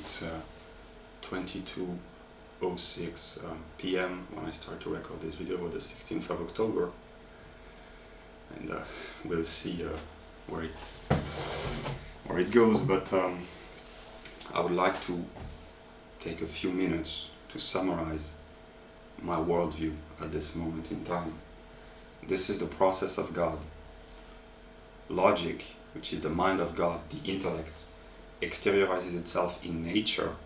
It's 22:06 p.m. when I start to record this video, on the 16th of October, and we'll see where it goes. But I would like to take a few minutes to summarize my worldview at this moment in time. This is the process of God. Logic, which is the mind of God, the intellect, exteriorizes itself in nature,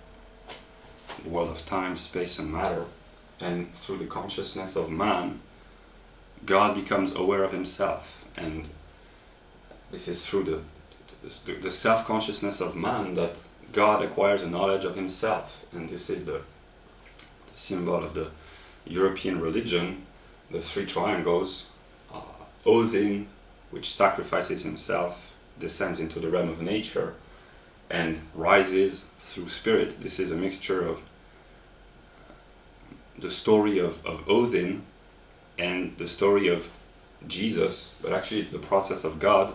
the world of time, space and matter, and through the consciousness of man, God becomes aware of himself. And this is through the self-consciousness of man that God acquires a knowledge of himself. And this is the symbol of the European religion, the three triangles. Odin, which sacrifices himself, descends into the realm of nature and rises through spirit. This is a mixture of the story of Odin and the story of Jesus, but actually it's the process of God.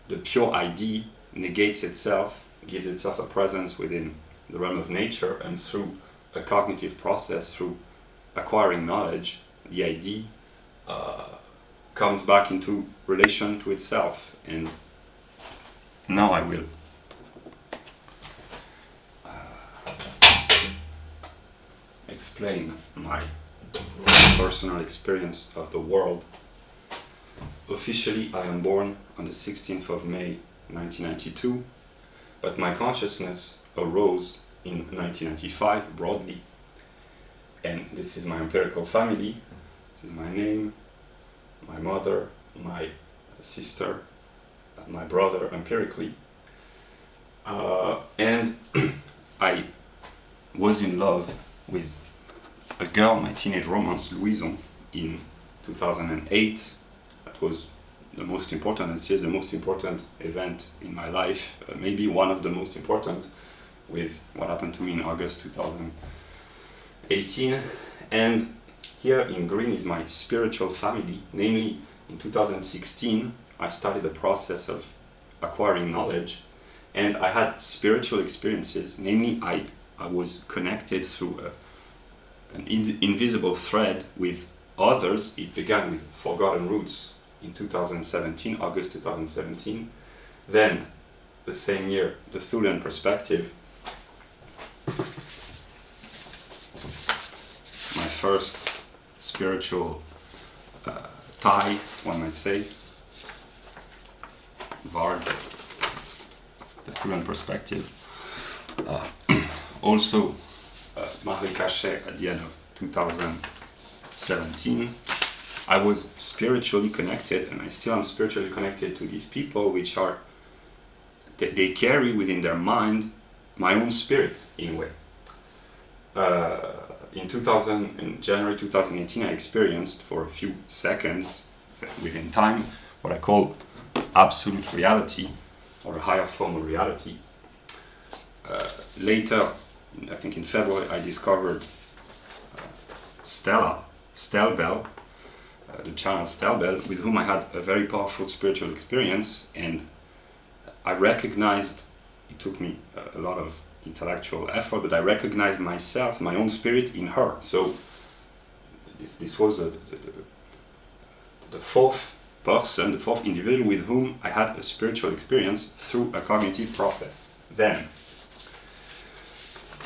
The pure ID negates itself, gives itself a presence within the realm of nature, and through a cognitive process, through acquiring knowledge, the ID comes back into relation to itself. And now I will explain my personal experience of the world. Officially, I am born on the 16th of May 1992, but my consciousness arose in 1995 broadly. And this is my empirical family. This is my name, my mother, my sister, my brother empirically. And I was in love with a girl, my teenage romance, Louison, in 2008. That was the most important, and still the most important event in my life, maybe one of the most important, with what happened to me in August 2018. And here in green is my spiritual family. Namely, in 2016, I started the process of acquiring knowledge, and I had spiritual experiences. Namely, I was connected through an invisible thread with others. It began with Forgotten Roots in 2017, August 2017. Then, the same year, the Thulian Perspective. My first spiritual tie, one might say, Vard, the Thulian Perspective. Also, Marie Cachet at the end of 2017. I was spiritually connected, and I still am spiritually connected to these people, which are, they carry within their mind my own spirit, in a way. In January 2018, I experienced for a few seconds within time what I call absolute reality, or a higher form of reality. Later, I think in February, I discovered Stelbel, the channel Stelbel, with whom I had a very powerful spiritual experience, and I recognized, it took me a lot of intellectual effort, but I recognized myself, my own spirit, in her. So this was the fourth person, the fourth individual with whom I had a spiritual experience through a cognitive process. Then,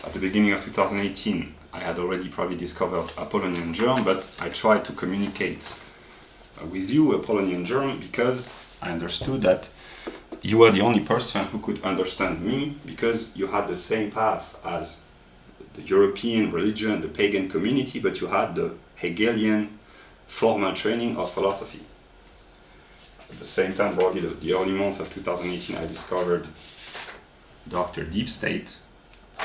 at the beginning of 2018, I had already probably discovered Apollonian germ, but I tried to communicate with you, Apollonian germ, because I understood that you were the only person who could understand me, because you had the same path as the European religion, the pagan community, but you had the Hegelian formal training of philosophy. At the same time, probably the early month of 2018, I discovered Dr. Deep State,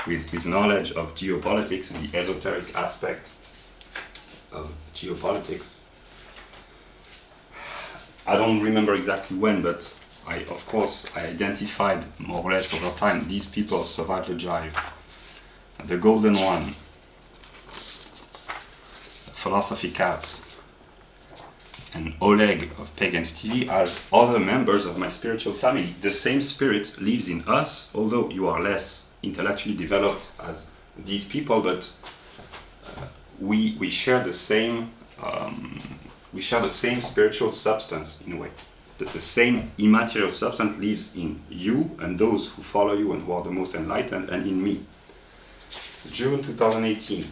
with his knowledge of geopolitics and the esoteric aspect of geopolitics. I don't remember exactly when, but I identified more or less over time these people survived the jive. The Golden One, Philosophy Cat, and Oleg of Pagans TV as other members of my spiritual family. The same spirit lives in us, although you are less intellectually developed as these people, but we share the same spiritual substance in a way. The same immaterial substance lives in you and those who follow you and who are the most enlightened, and in me. June 2018,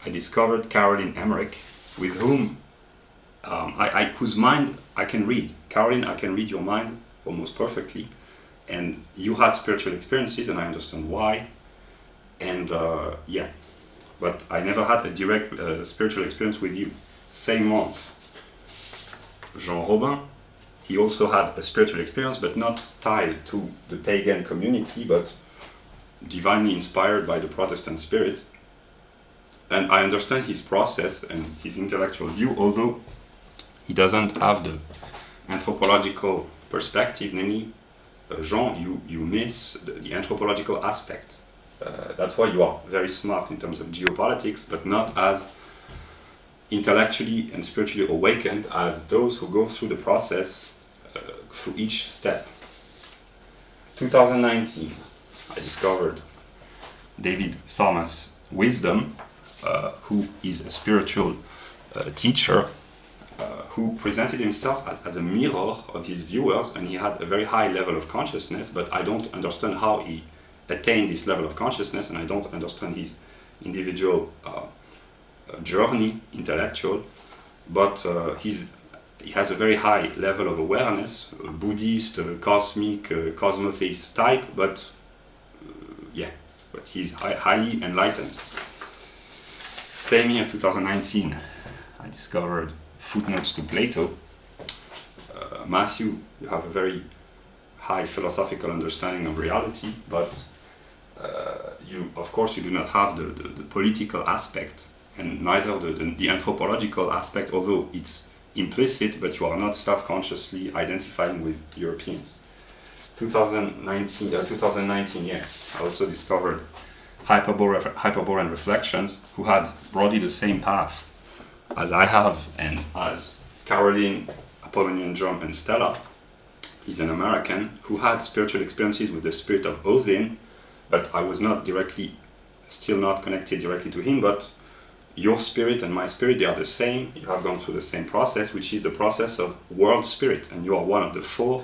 I discovered Caroline Emmerich, with whom whose mind I can read. Caroline, I can read your mind almost perfectly, and you had spiritual experiences, and I understand why. And yeah, but I never had a direct spiritual experience with you. Same month, Jean Robin, he also had a spiritual experience, but not tied to the pagan community, but divinely inspired by the Protestant spirit. And I understand his process and his intellectual view, although he doesn't have the anthropological perspective. Namely, Jean, you miss the anthropological aspect. That's why you are very smart in terms of geopolitics, but not as intellectually and spiritually awakened as those who go through the process through each step. 2019, I discovered David Thomas Wisdom, who is a spiritual teacher, who presented himself as a mirror of his viewers, and he had a very high level of consciousness, but I don't understand how he attained this level of consciousness, and I don't understand his individual journey, intellectual, but he has a very high level of awareness, Buddhist, cosmic, cosmotheist type, but yeah, but he's highly enlightened. Same year, 2019, I discovered Footnotes to Plato. Matthew, you have a very high philosophical understanding of reality, but you, of course, you do not have the political aspect, and neither the anthropological aspect, although it's implicit, but you are not self-consciously identifying with Europeans. 2019, yeah, I also discovered Hyperborean Reflections, who had broadly the same path as I have and as Caroline, Apollonian Drum, and Stella. He's an American who had spiritual experiences with the spirit of Odin, but I was still not connected directly to him, but your spirit and my spirit, they are the same. You have gone through the same process, which is the process of world spirit, and you are one of the 4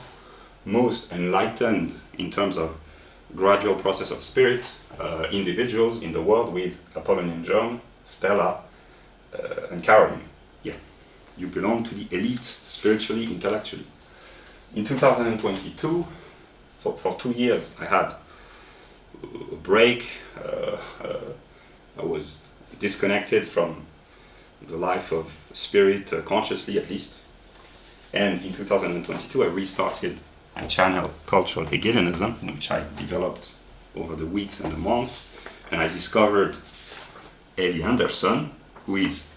most enlightened in terms of gradual process of spirit individuals in the world, with Apollonian Drum, Stella, and Caroline. Yeah, you belong to the elite spiritually, intellectually. In 2022, for 2 years, I had a break. I was disconnected from the life of spirit, consciously at least. And in 2022, I restarted my channel Cultural Hegelianism, which I developed over the weeks and the months. And I discovered Ellie Anderson, who is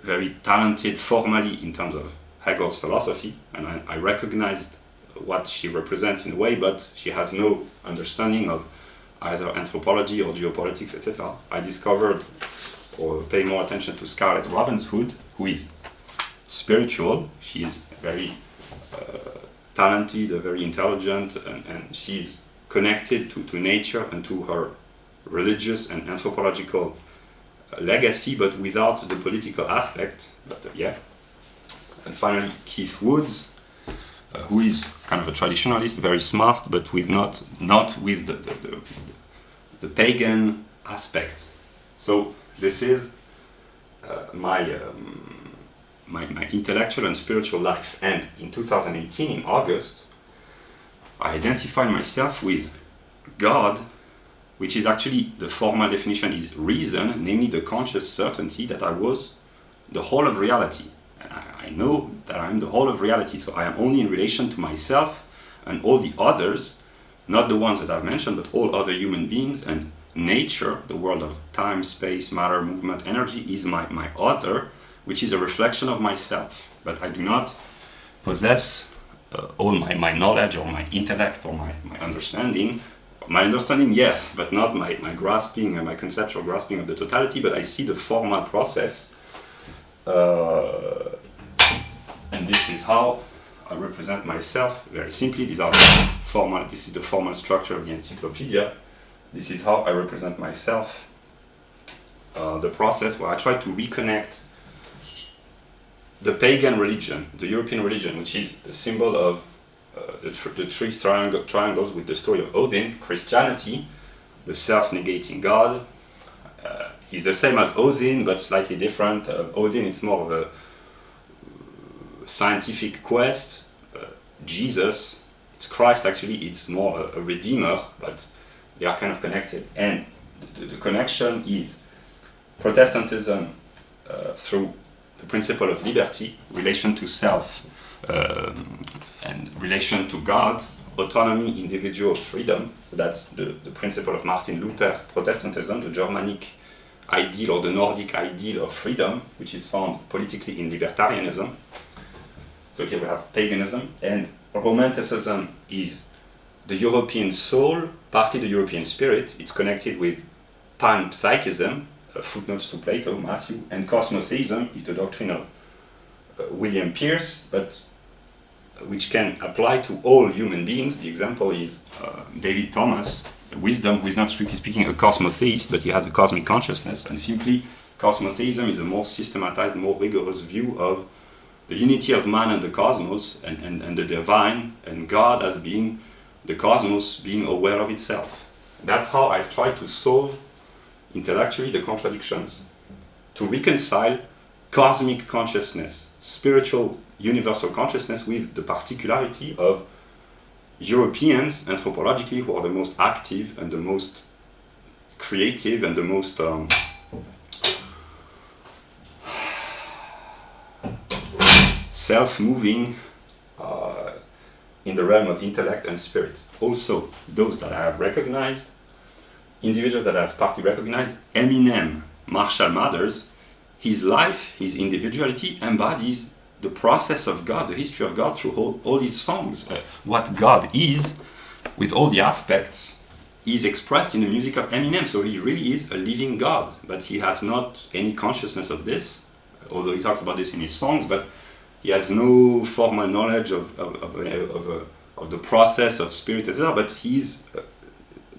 very talented formally in terms of Hegel's philosophy, and I recognized what she represents in a way, but she has no understanding of either anthropology or geopolitics, etc. I discovered, or pay more attention to, Scarlett Ravenswood, who is spiritual. She is very talented, very intelligent, and she's connected to nature and to her religious and anthropological legacy, but without the political aspect. But yeah. And finally, Keith Woods, who is kind of a traditionalist, very smart, but with not with the pagan aspect. So this is my intellectual and spiritual life. And in 2018, in August, I identified myself with God, which is actually, the formal definition is reason, namely the conscious certainty that I was the whole of reality. And I know that I am the whole of reality, so I am only in relation to myself and all the others, not the ones that I've mentioned, but all other human beings, and nature, the world of time, space, matter, movement, energy, is my other, which is a reflection of myself. But I do not possess all my knowledge or my intellect or my understanding. My understanding, yes, but not my grasping and my conceptual grasping of the totality, but I see the formal process. And this is how I represent myself, very simply. These are this is the formal structure of the encyclopedia. This is how I represent myself. The process where I try to reconnect the pagan religion, the European religion, which is the symbol of the three triangles with the story of Odin, Christianity, the self-negating god. He's the same as Odin, but slightly different. Odin, it's more of a scientific quest. Jesus, it's Christ actually, it's more a redeemer, but they are kind of connected. And the connection is Protestantism through the principle of liberty, relation to self, and relation to God, autonomy, individual freedom. So that's the principle of Martin Luther, Protestantism, the Germanic ideal or the Nordic ideal of freedom, which is found politically in libertarianism. So here we have paganism, and Romanticism is the European soul, partly the European spirit. It's connected with panpsychism, footnotes to Plato, Matthew, and cosmotheism is the doctrine of William Pierce, but which can apply to all human beings. The example is David Thomas, wisdom, who is not strictly speaking a cosmotheist, but he has a cosmic consciousness, and simply cosmotheism is a more systematized, more rigorous view of the unity of man and the cosmos, and the divine, and God as being the cosmos, being aware of itself. That's how I've tried to solve intellectually the contradictions, to reconcile cosmic consciousness, spiritual universal consciousness, with the particularity of Europeans anthropologically, who are the most active and the most creative and the most self-moving in the realm of intellect and spirit. Also, those that I have recognized, individuals that I have partly recognized, Eminem, Marshall Mathers, his life, his individuality embodies the process of God, the history of God through all his songs. What God is, with all the aspects, is expressed in the music of Eminem. So he really is a living God, but he has not any consciousness of this, although he talks about this in his songs, but he has no formal knowledge of the process of spirit, etc. But he's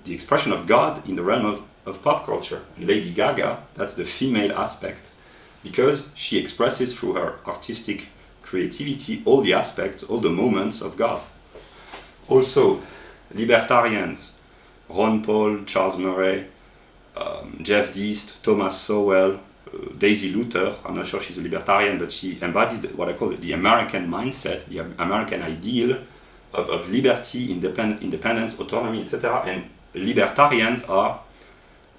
the expression of God in the realm of pop culture. Lady Gaga, that's the female aspect, because she expresses through her artistic creativity all the aspects, all the moments of God. Also, libertarians, Ron Paul, Charles Murray, Jeff Deist, Thomas Sowell, Daisy Luther. I'm not sure she's a libertarian, but she embodies what I call the American mindset, the American ideal of liberty, independence, autonomy, etc. And libertarians are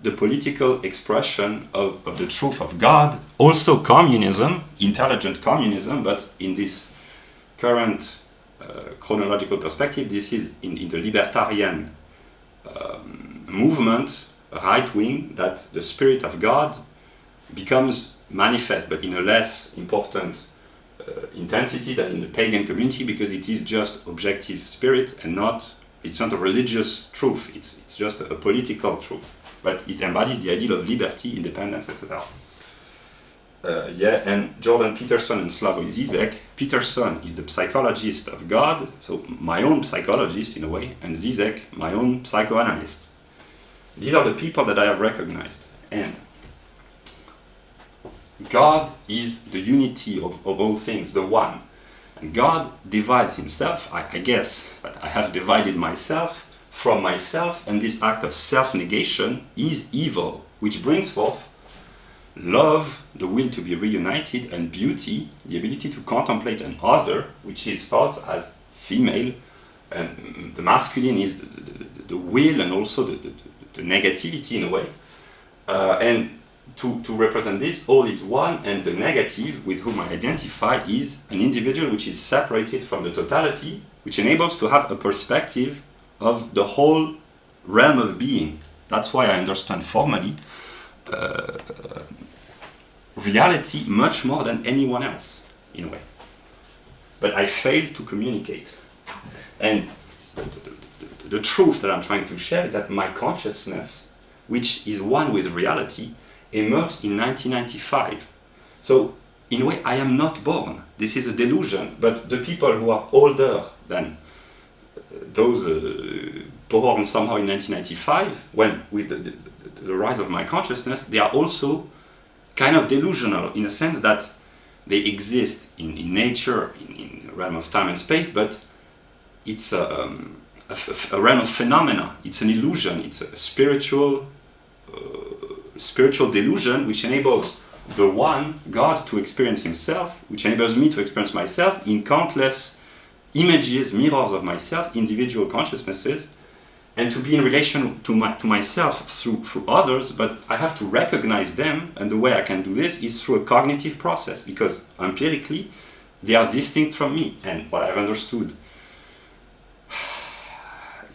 the political expression of the truth of God. Also communism, intelligent communism, but in this current chronological perspective, this is in the libertarian movement, right wing, that the spirit of God becomes manifest, but in a less important intensity than in the pagan community, because it is just objective spirit and it's not a religious truth, it's just a political truth. But it embodies the ideal of liberty, independence, etc. And Jordan Peterson and Slavoj Zizek. Peterson is the psychologist of God, so my own psychologist in a way, and Zizek, my own psychoanalyst. These are the people that I have recognized. And God is the unity of all things, the one. And God divides himself, I guess, but I have divided myself from myself, and this act of self-negation is evil, which brings forth love, the will to be reunited, and beauty, the ability to contemplate an other, which is thought as female, and the masculine is the will and also the negativity in a way. And to represent this, all is one, and the negative with whom I identify is an individual which is separated from the totality, which enables to have a perspective of the whole realm of being. That's why I understand formally reality much more than anyone else, in a way. But I fail to communicate. And the truth that I'm trying to share is that my consciousness, which is one with reality, emerged in 1995. So, in a way, I am not born. This is a delusion, but the people who are older than those born somehow in 1995, when with the rise of my consciousness, they are also kind of delusional in a sense that they exist in nature, in the realm of time and space, but it's a realm of phenomena. It's an illusion. It's a spiritual delusion which enables the one, God, to experience himself, which enables me to experience myself in countless images, mirrors of myself, individual consciousnesses, and to be in relation to myself through others, but I have to recognize them, and the way I can do this is through a cognitive process, because empirically they are distinct from me. And what I've understood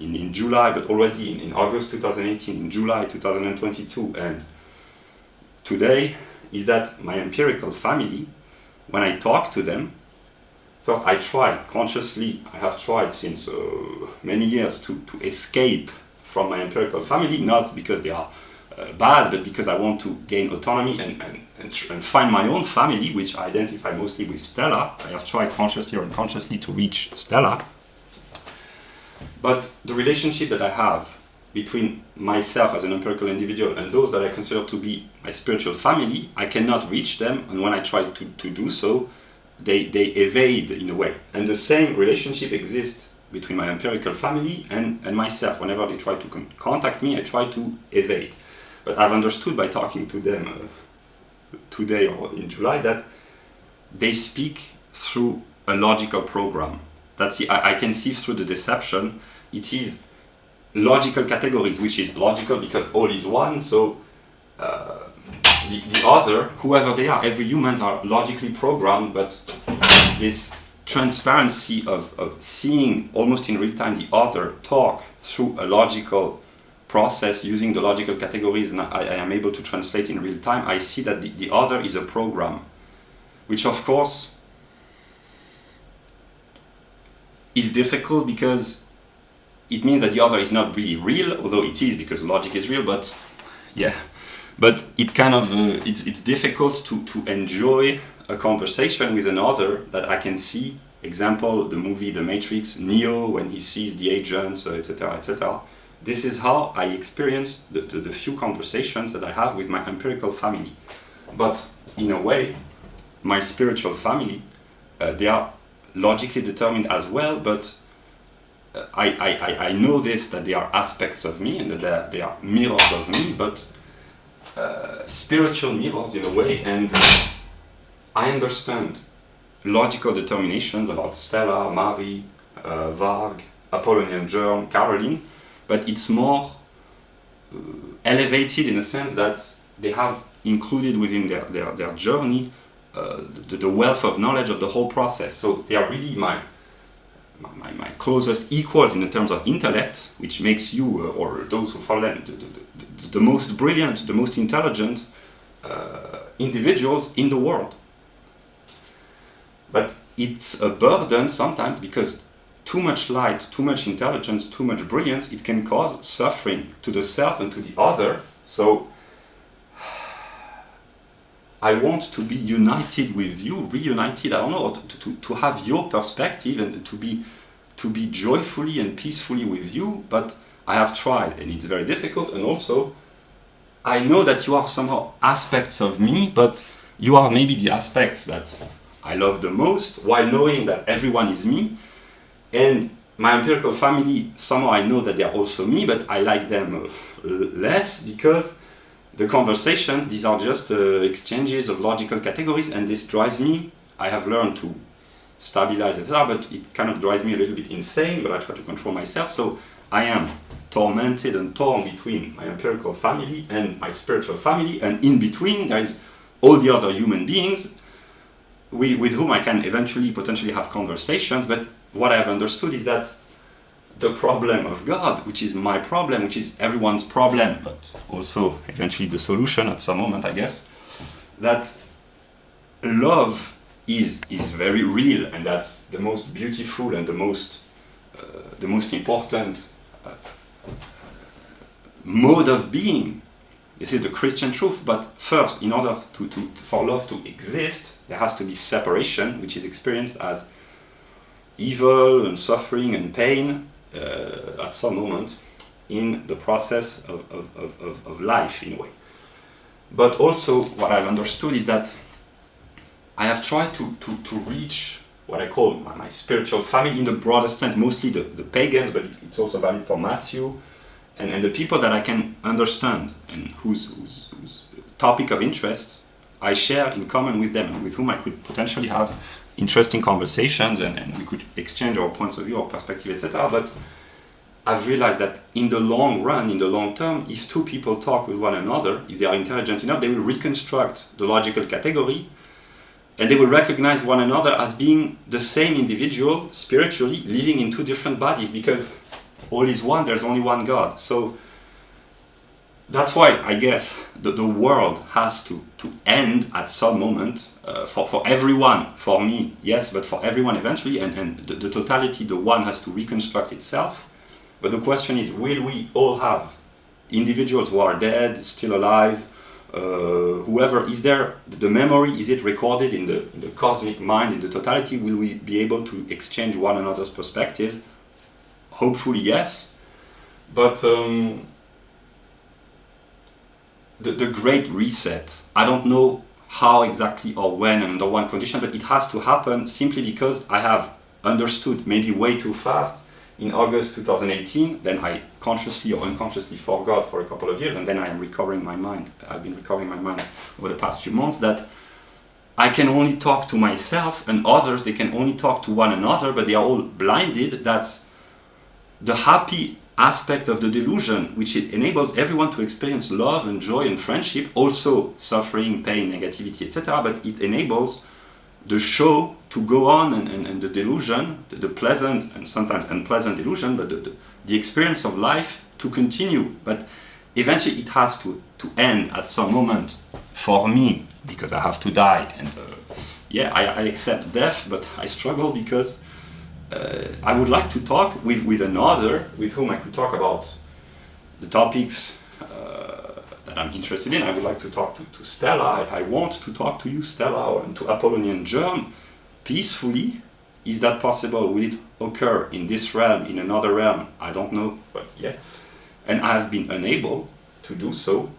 in July, but already in August 2018, in July 2022, and today, is that my empirical family, when I talk to them, first I tried consciously, I have tried since many years to escape from my empirical family, not because they are bad, but because I want to gain autonomy and find my own family, which I identify mostly with Stella. I have tried consciously or unconsciously to reach Stella. But the relationship that I have between myself as an empirical individual and those that I consider to be my spiritual family, I cannot reach them, and when I try to do so, they evade in a way. And the same relationship exists between my empirical family and myself. Whenever they try to contact me, I try to evade. But I've understood by talking to them today or in July that they speak through a logical program. I can see through the deception. It is logical categories, which is logical because all is one, so the other, whoever they are, every humans are logically programmed, but this transparency of seeing almost in real time the other talk through a logical process using the logical categories, and I am able to translate in real time, I see that the other is a program, which of course is difficult because it means that the other is not really real, although it is because logic is real, but yeah. But it kind of, it's difficult to enjoy a conversation with another that I can see. Example, the movie The Matrix, Neo, when he sees the agents, etc., etc. This is how I experience the few conversations that I have with my empirical family. But in a way, my spiritual family, they are logically determined as well, but I know this, that they are aspects of me and that they are mirrors of me, but spiritual mirrors in a way, and I understand logical determinations about Stella, Marie, Varg, Apollonian Germ, Caroline, but it's more elevated in a sense that they have included within their journey the wealth of knowledge of the whole process. So they are really my closest equals in terms of intellect, which makes you, or those who follow them, the most brilliant, the most intelligent individuals in the world. But it's a burden sometimes because too much light, too much intelligence, too much brilliance, it can cause suffering to the self and to the other. So I want to be united with you, reunited, I don't know, to have your perspective and to be joyfully and peacefully with you, but I have tried and it's very difficult, and also I know that you are somehow aspects of me, but you are maybe the aspects that I love the most, while knowing that everyone is me, and my empirical family, somehow I know that they are also me, but I like them less because the conversations, these are just exchanges of logical categories, and this drives me, I have learned to stabilize, etc., but it kind of drives me a little bit insane, but I try to control myself, so I am tormented and torn between my empirical family and my spiritual family, and in between there is all the other human beings with whom I can eventually, potentially have conversations, but what I have understood is that the problem of God, which is my problem, which is everyone's problem, but also eventually the solution at some moment, I guess, that love is very real, and that's the most beautiful and the most important mode of being. This is the Christian truth, but first, in order for love to exist, there has to be separation, which is experienced as evil and suffering and pain, at some moment in the process of life, in a way. But also, what I've understood is that I have tried to reach what I call my spiritual family in the broadest sense, mostly the pagans, but it's also valid for Matthew, and the people that I can understand and whose topic of interest I share in common with them, and with whom I could potentially have interesting conversations, and we could exchange our points of view, our perspective, etc. But I've realized that in the long run, in the long term, if two people talk with one another, if they are intelligent enough, they will reconstruct the logical category, and they will recognize one another as being the same individual, spiritually, living in two different bodies, because all is one, there's only one God. So that's why I guess the world has to end at some moment, for everyone, for me, yes, but for everyone eventually, and the totality, the one, has to reconstruct itself. But the question is, will we all have individuals who are dead, still alive, whoever, is there the memory, is it recorded in the cosmic mind, in the totality? Will we be able to exchange one another's perspective? Hopefully yes, but the great reset, I don't know how exactly or when and under one condition, but it has to happen simply because I have understood, maybe way too fast, in August 2018, then I consciously or unconsciously forgot for a couple of years, and then I am recovering my mind. I've been recovering my mind over the past few months, that I can only talk to myself, and others, they can only talk to one another, but they are all blinded. That's the happy aspect of the delusion, which it enables everyone to experience love and joy and friendship, also suffering, pain, negativity, etc. But it enables the show to go on, and the delusion, the pleasant and sometimes unpleasant delusion, but the experience of life to continue. But eventually it has to end at some moment for me, because I have to die. And yeah, I accept death, but I struggle because I would like to talk with another with whom I could talk about the topics that I'm interested in. I would like to talk to Stella. I want to talk to you, Stella, and to Apollonian Germ peacefully. Is that possible? Will it occur in this realm, in another realm? I don't know, but yeah. And I have been unable to do so,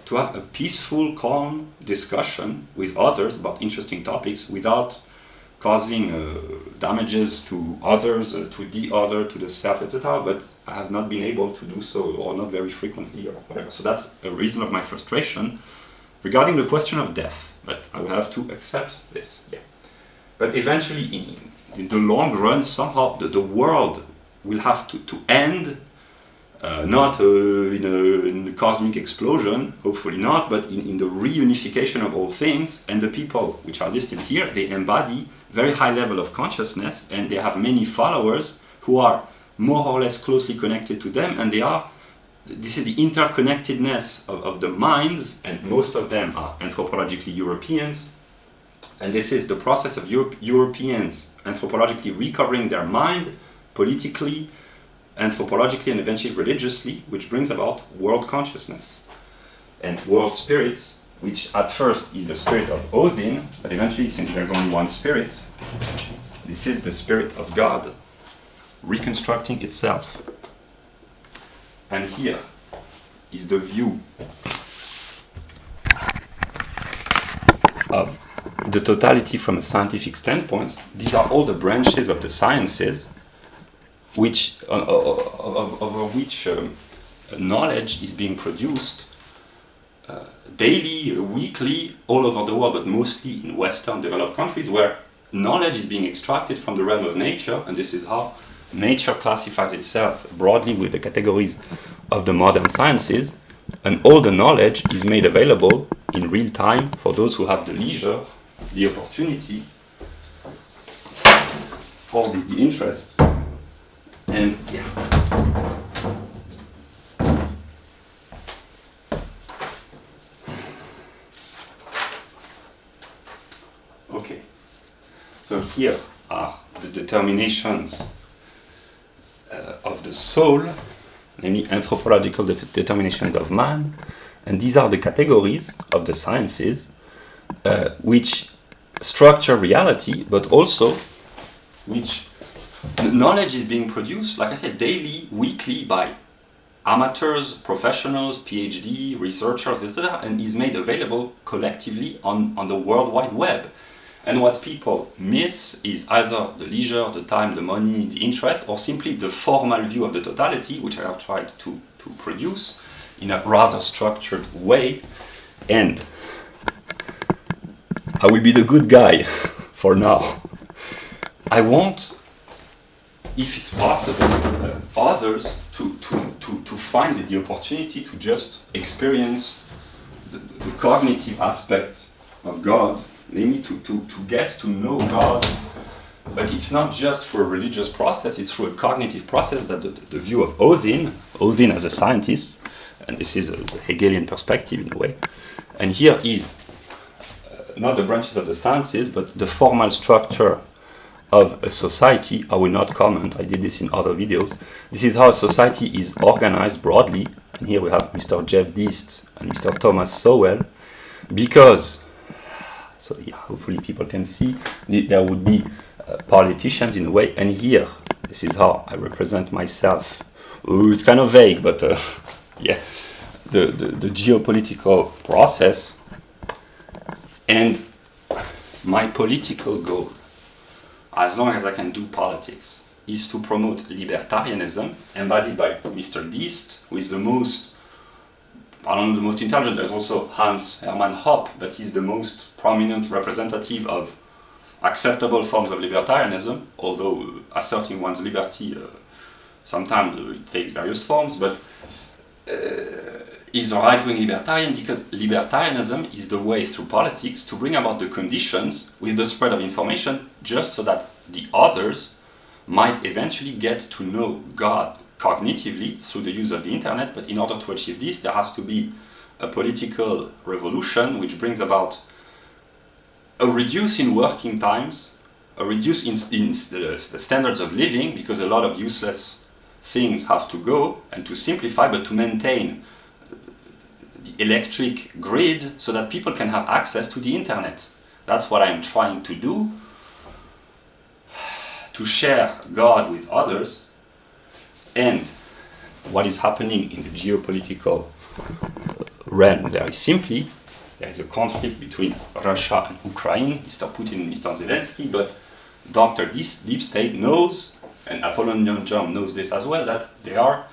to have a peaceful, calm discussion with others about interesting topics without causing damages to others, to the other, to the self, etc. But I have not been able to do so, or not very frequently, or whatever. So that's a reason of my frustration regarding the question of death. But I will have to accept this, yeah. But eventually, in the long run, somehow the world will have to end, not in a cosmic explosion, hopefully not, but in the reunification of all things. And the people which are listed here, they embody very high level of consciousness, and they have many followers who are more or less closely connected to them, and this is the interconnectedness of the minds, and most of them are anthropologically Europeans, and this is the process of Europeans anthropologically recovering their mind, politically, anthropologically, and eventually religiously, which brings about world consciousness and world spirits, which at first is the spirit of Odin, but eventually, since there's only one spirit, this is the spirit of God reconstructing itself. And here is the view of the totality from a scientific standpoint. These are all the branches of the sciences which over which knowledge is being produced daily, weekly, all over the world, but mostly in Western developed countries, where knowledge is being extracted from the realm of nature, and this is how nature classifies itself broadly with the categories of the modern sciences, and all the knowledge is made available in real time for those who have the leisure, the opportunity, or the interest. And yeah. Okay. So here are the determinations of the soul, namely anthropological determinations of man, and these are the categories of the sciences which structure reality, but also which knowledge is being produced, like I said, daily, weekly by amateurs, professionals, PhD, researchers, etc., and is made available collectively on the World Wide Web. And what people miss is either the leisure, the time, the money, the interest, or simply the formal view of the totality, which I have tried to produce in a rather structured way. And I will be the good guy for now. I want, if it's possible, others to find the opportunity to just experience the cognitive aspect of God, namely to get to know God. But it's not just through a religious process, it's through a cognitive process that the view of Odin as a scientist, and this is a Hegelian perspective in a way, and here is not the branches of the sciences, but the formal structure of a society. I will not comment, I did this in other videos. This is how a society is organized broadly, and here we have Mr. Jeff Deist and Mr. Thomas Sowell, because, so yeah, hopefully people can see, there would be politicians in a way, and here, this is how I represent myself. Ooh, it's kind of vague, but yeah, the geopolitical process, and my political goal, as long as I can do politics, is to promote libertarianism, embodied by Mr. Deist, who is the most, I don't know, the most intelligent. There's also Hans Hermann Hoppe, but he's the most prominent representative of acceptable forms of libertarianism, although asserting one's liberty sometimes it takes various forms, but is a right-wing libertarian because libertarianism is the way through politics to bring about the conditions with the spread of information just so that the others might eventually get to know God cognitively through the use of the internet. But in order to achieve this, there has to be a political revolution which brings about a reduce in working times, a reduce in the standards of living, because a lot of useless things have to go, and to simplify, but to maintain the electric grid so that people can have access to the internet. That's what I'm trying to do, to share God with others. And what is happening in the geopolitical realm, very simply, there is a conflict between Russia and Ukraine, Mr. Putin and Mr. Zelensky, but Dr. Deep State knows, and Apollonian John knows this as well, that they are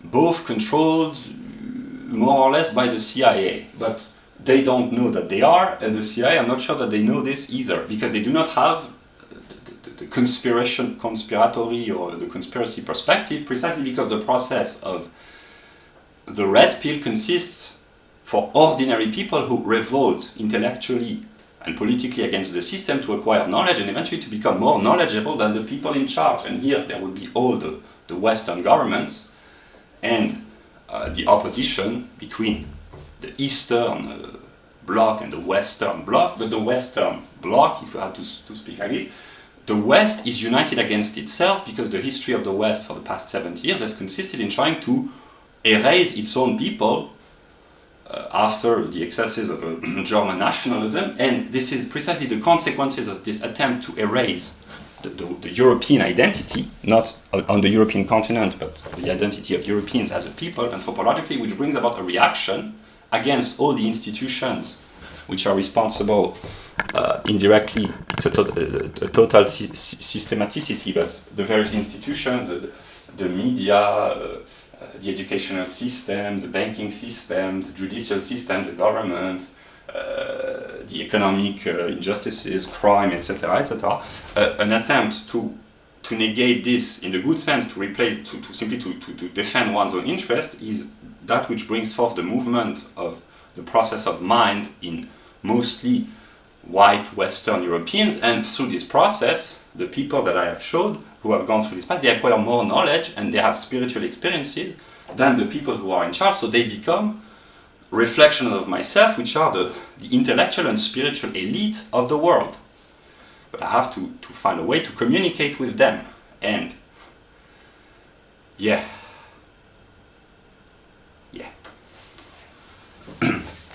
both controlled more or less by the CIA. But they don't know that they are, and the CIA, I'm not sure that they know this either, because they do not have the conspiratory or the conspiracy perspective, precisely because the process of the red pill consists for ordinary people who revolt intellectually and politically against the system to acquire knowledge and eventually to become more knowledgeable than the people in charge. And here there would be all the Western governments and the opposition between the Eastern bloc and the Western bloc. But the Western bloc, if we had to speak like this, the West is united against itself because the history of the West for the past 70 years has consisted in trying to erase its own people after the excesses of German nationalism, and this is precisely the consequences of this attempt to erase the European identity, not on the European continent, but the identity of Europeans as a people, anthropologically, which brings about a reaction against all the institutions which are responsible indirectly. It's a total systematicity, but the various institutions, the media, the educational system, the banking system, the judicial system, the government, the economic injustices, crime, etc., etc. An attempt to negate this in the good sense, to replace, to simply to defend one's own interest, is that which brings forth the movement of the process of mind in mostly white Western Europeans. And through this process, the people that I have showed, who have gone through this path, they acquire more knowledge and they have spiritual experiences than the people who are in charge, so they become reflections of myself, which are the intellectual and spiritual elite of the world. But I have to find a way to communicate with them, and yeah,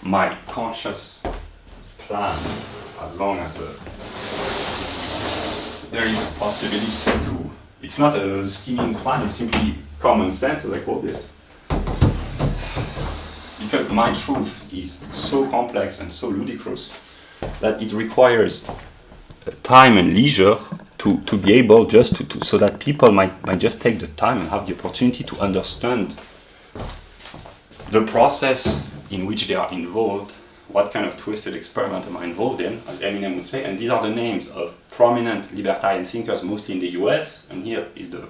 my conscious plan, as long as there is a possibility It's not a scheming plan, it's simply common sense, as I call this. Because my truth is so complex and so ludicrous that it requires time and leisure to be able just to so that people might just take the time and have the opportunity to understand the process in which they are involved, what kind of twisted experiment am I involved in, as Eminem would say. And these are the names of prominent libertarian thinkers, mostly in the US, and here is the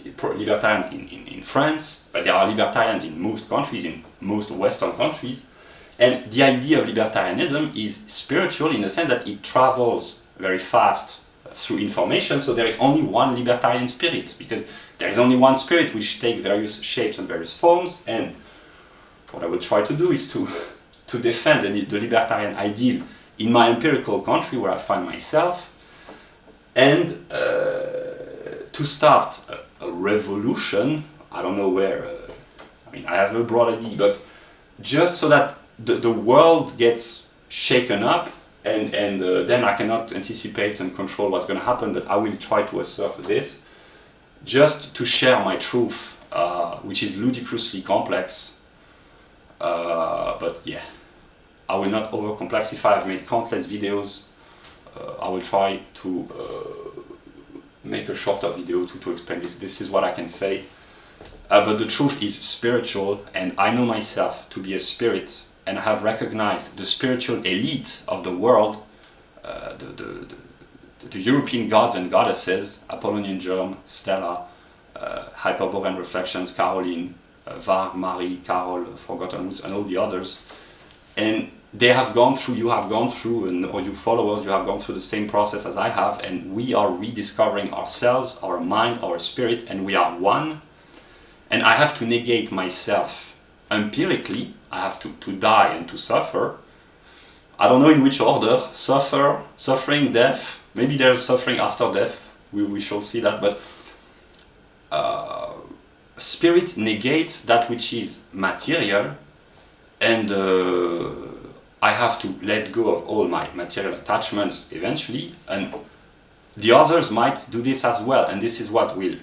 libertarians in France, but there are libertarians in most countries, in most Western countries. And the idea of libertarianism is spiritual in the sense that it travels very fast through information, so there is only one libertarian spirit, because there is only one spirit which takes various shapes and various forms. And what I will try to do is to defend the libertarian ideal in my empirical country where I find myself, and to start a revolution. I don't know where, I mean, I have a broad idea, but just so that the world gets shaken up, and then I cannot anticipate and control what's going to happen, but I will try to assert this, just to share my truth, which is ludicrously complex, but yeah, I will not overcomplexify. I've made countless videos. I will try to make a shorter video to explain this. This is what I can say. But the truth is spiritual, and I know myself to be a spirit, and I have recognized the spiritual elite of the world, the European gods and goddesses, Apollonian Germ, Stella, Hyperborean Reflections, Caroline, Varg, Marie, Carol, Forgotten Woods, and all the others. And they have gone through, you have gone through, and or you followers, you have gone through the same process as I have, and we are rediscovering ourselves, our mind, our spirit, and we are one. And I have to negate myself empirically. I have to die and to suffer. I don't know in which order. Suffering, death. Maybe there's suffering after death. We shall see that. But spirit negates that which is material, and I have to let go of all my material attachments eventually, and the others might do this as well, and this is what will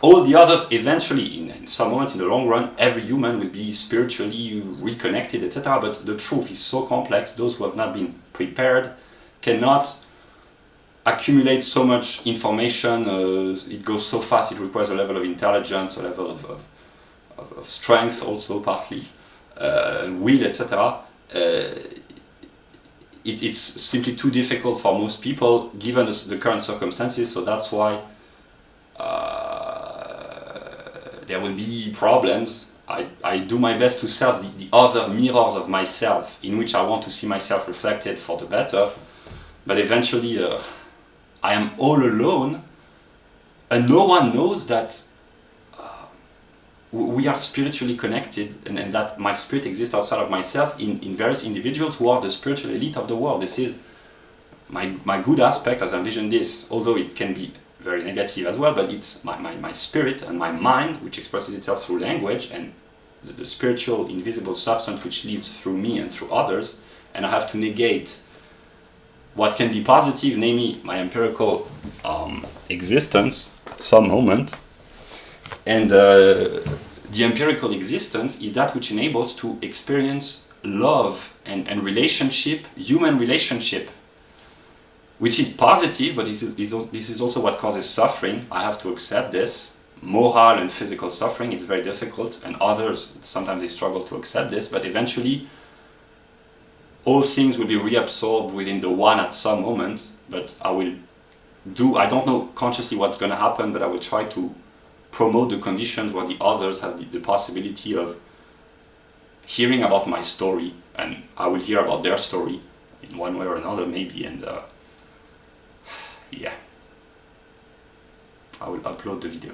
all the others eventually, in some moment in the long run, every human will be spiritually reconnected, etc. But the truth is so complex, those who have not been prepared cannot accumulate so much information, it goes so fast, it requires a level of intelligence, a level of strength also partly, will, etc. It's simply too difficult for most people given the current circumstances, so that's why there will be problems. I do my best to serve the other mirrors of myself in which I want to see myself reflected for the better, but eventually I am all alone, and no one knows that we are spiritually connected, and that my spirit exists outside of myself in various individuals who are the spiritual elite of the world. This is my good aspect as I envision this, although it can be very negative as well, but it's my spirit and my mind which expresses itself through language, and the spiritual invisible substance which lives through me and through others, and I have to negate what can be positive, namely my empirical existence at some moment. And the empirical existence is that which enables to experience love and relationship, human relationship, which is positive, but this is also what causes suffering. I have to accept this. Moral and physical suffering is very difficult, and others, sometimes they struggle to accept this, but eventually all things will be reabsorbed within the one at some moment. But I don't know consciously what's going to happen, but I will try to promote the conditions where the others have the possibility of hearing about my story, and I will hear about their story in one way or another maybe, and yeah, I will upload the video.